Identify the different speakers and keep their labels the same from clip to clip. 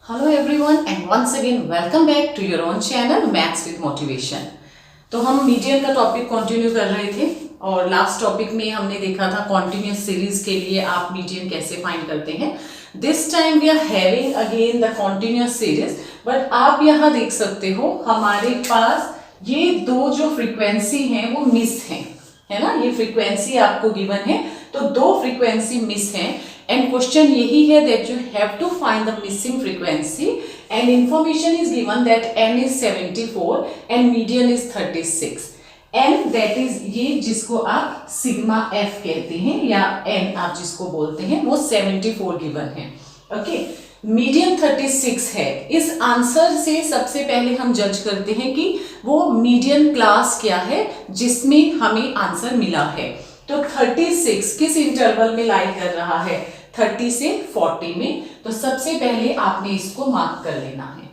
Speaker 1: Hello everyone and once again welcome back to your own channel Maths with Motivation। तो हम median का topic continue कर रहे थे और लास्ट टॉपिक में हमने देखा था कॉन्टिन्यूस सीरीज के लिए आप मीडियन कैसे फाइंड करते हैं। This time we are having again the continuous series, but आप यहाँ देख सकते हो हमारे पास ये दो जो फ्रीक्वेंसी हैं वो मिस हैं, है ना। ये फ्रीक्वेंसी आपको गिवन है तो दो फ्रीक्वेंसी मिस हैं एंड क्वेश्चन यही है that you have to find the missing frequency and information is given that n is 74 and median is 36 and that is ये जिसको आप सिग्मा f कहते हैं या n आप जिसको बोलते हैं वो 74 गिवन है। ओके, मीडियन 36 है। इस आंसर से सबसे पहले हम जज करते हैं कि वो मीडियन क्लास क्या है जिसमें हमें आंसर मिला है। तो 36 किस इंटरवल में लाई कर रहा है, 30 से 40 में। तो सबसे पहले आपने इसको मार्क कर लेना है,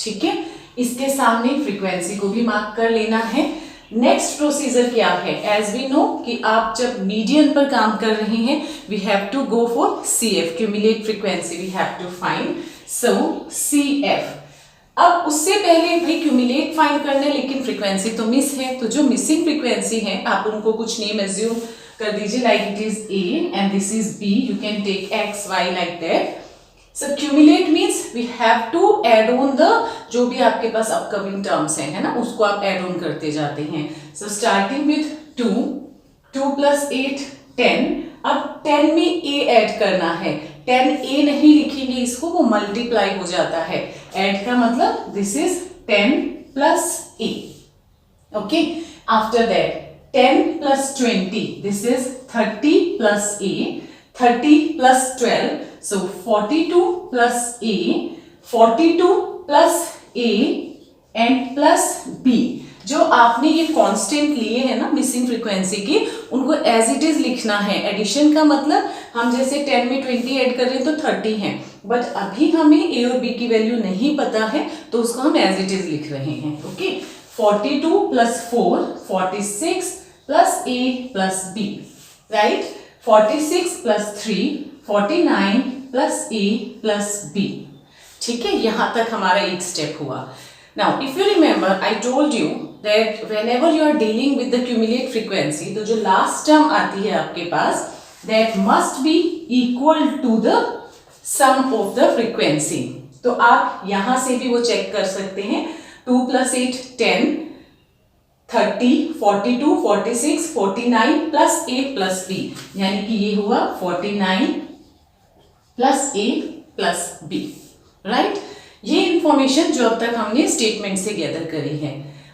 Speaker 1: ठीक है। इसके सामने फ्रीक्वेंसी को भी मार्क कर लेना है। नेक्स्ट प्रोसीजर क्या है, एज वी नो कि आप जब मीडियन पर काम कर रहे हैं we have to go for CF, cumulate frequency we have to find, so CF। अब उससे पहले भाई क्यूमुलेट फाइंड करने, लेकिन फ्रीक्वेंसी तो मिस है, तो जो मिसिंग फ्रीक्वेंसी है आप उनको कुछ नेम एज्यूम कर दीजिए, like it is A and this is B, you can take X Y like that. So cumulate means we have to add on the जो भी आपके पास अपकमिंग टर्म्स हैं, है ना, उसको आप एड ऑन करते जाते हैं। So starting with 2 plus 8 10। अब 10 में A ऐड करना है, 10A नहीं लिखेंगे इसको, वो मल्टीप्लाई हो जाता है। ऐड का मतलब this is 10 plus A। Okay, after that 10 plus 20, this is 30 plus A, 30 plus 12, so 42 plus A, 42 plus A and plus B। जो आपने ये कांस्टेंट लिए हैं ना मिसिंग फ्रीक्वेंसी की, उनको एज इट इज लिखना है। एडिशन का मतलब हम जैसे 10 में 20 ऐड कर रहे हैं तो 30 है, बट अभी हमें A और B की वैल्यू नहीं पता है तो उसको हम एज इट इज लिख रहे हैं। Okay, 42 plus 4 46 plus A plus B, right. 46 plus 3 49 plus A plus B, ठीक है। यहां तक हमारा एक स्टेप हुआ। Now if you remember I told you that whenever you are dealing with the cumulative frequency, तो जो लास्ट टर्म आती है आपके पास that must be equal to the sum of the frequency. तो आप यहां से भी वो चेक कर सकते हैं। 2 plus 8 10, 30 42 46 49 plus A plus B, यानी कि ये हुआ 49 plus A plus B, right. ये इंफॉर्मेशन जो अब तक हमने स्टेटमेंट से गैदर करी है।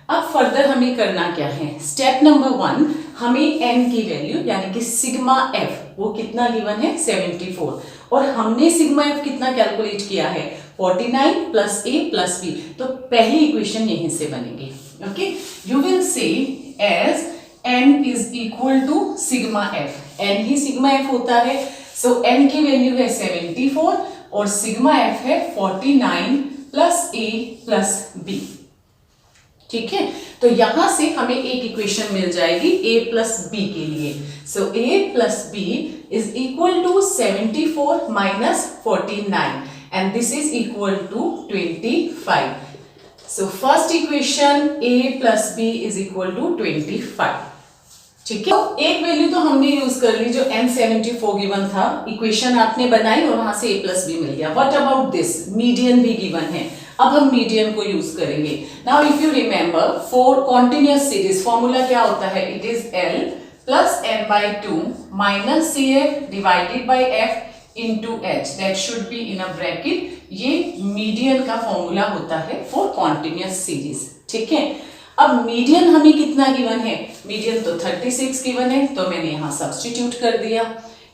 Speaker 1: अब फर्दर हमें करना क्या है, स्टेप नंबर 1, हमें n की वैल्यू यानी कि सिग्मा f वो कितना गिवन है 74, और हमने सिग्मा f कितना कैलकुलेट किया है 49 प्लस A प्लस B। तो पहली इक्वेशन यहीं से बनेगी। Okay, you will say as n is equal to sigma f, n ही सिग्मा f होता है। सो n की वैल्यू है 74 और सिग्मा f है 49 प्लस A प्लस B, ठीक है। तो यहां से हमें एक इक्वेशन मिल जाएगी A प्लस B के लिए। So A plus B is equal to 74 minus 49 and this is equal to 25। So first equation A plus B is equal to 25, ठीक है। तो एक वैल्यू तो हमने यूज कर ली जो n74 गिवन था, इक्वेशन आपने बनाई और वहां से A प्लस B मिल गया। व्हाट अबाउट दिस, मीडियन भी गिवन है, अब हम मीडियन को यूज करेंगे। Now if you remember for continuous series formula क्या होता है, it is L plus n/2 minus CF divided by F into H, that should be in a bracket. ये मीडियन का फॉर्मूला होता है फॉर कॉन्टिन्यूअस सीरीज, ठीक है। अब मीडियन हमें कितना गिवन है, मीडियन तो 36 गिवन है, तो मैंने यहां सब्स्टिट्यूट कर दिया।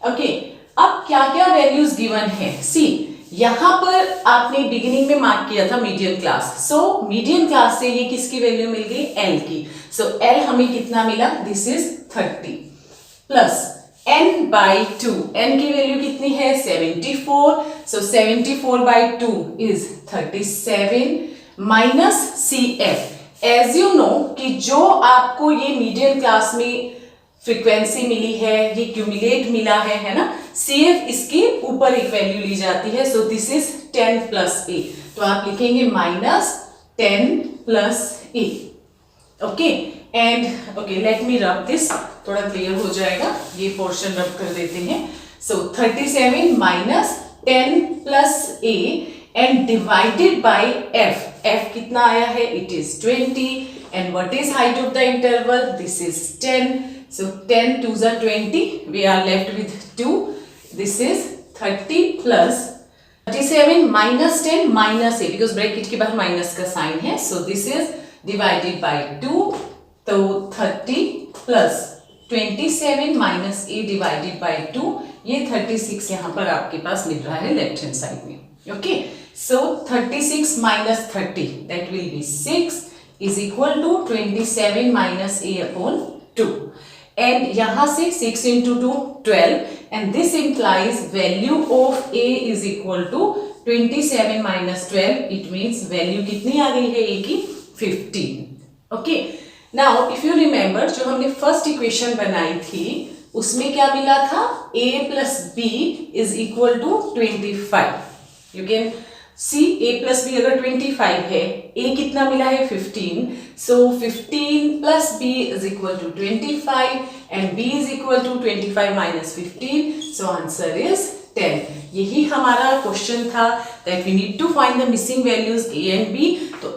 Speaker 1: ओके, अब क्या क्या वैल्यूज गिवन है, सी यहां पर आपने बिगिनिंग में मार्क किया था median class. So median class से ये किसकी वैल्यू मिल गई, L की। सो L हमें कितना मिला, this is 30 plus n/2, n की वैल्यू कितनी है 74, so 74/2 is 37 minus CF। As you know कि जो आपको ये मीडियन क्लास में फ्रीक्वेंसी मिली है, ये क्यूमुलेट मिला है ना। CF इसके ऊपर एक वैल्यू ली जाती है, सो दिस इज 10 प्लस ए, तो आप लिखेंगे -10 plus A. Okay, and okay let me rub this, थोड़ा क्लियर हो जाएगा, ये पोर्शन रब कर देते हैं। सो 37 minus 10 plus A and divided by f, f कितना आया है, it is 20, and what is height of the interval, this is 10, so 10 2s are 20, we are left with 2, this is 30 plus 37 minus 10 minus a, because bracket के बाद minus का sign है, so this is divided by 2, तो 30 plus 27 minus a divided by 2, ये 36 यहाँ पर आपके पास मिल रहा है लेफ्ट हैंड साइड में। Okay, so 36 minus 30 that will be 6 is equal to 27 minus a upon 2, and यहाँ से 6 into 2 12, and this implies value of a is equal to 27 minus 12, it means value कितनी आ गई है a की 15। Okay, now if you remember जो हमने first equation बनाई थी उसमें क्या मिला था, a plus b is equal to 25, you can see a plus B अगर 25 है, a कितना मिला है 15, so 15 plus b is equal to 25 and b is equal to 25 minus 15, so answer is 10। यही हमारा क्वेश्चन था that we need to find the missing values a and b। तो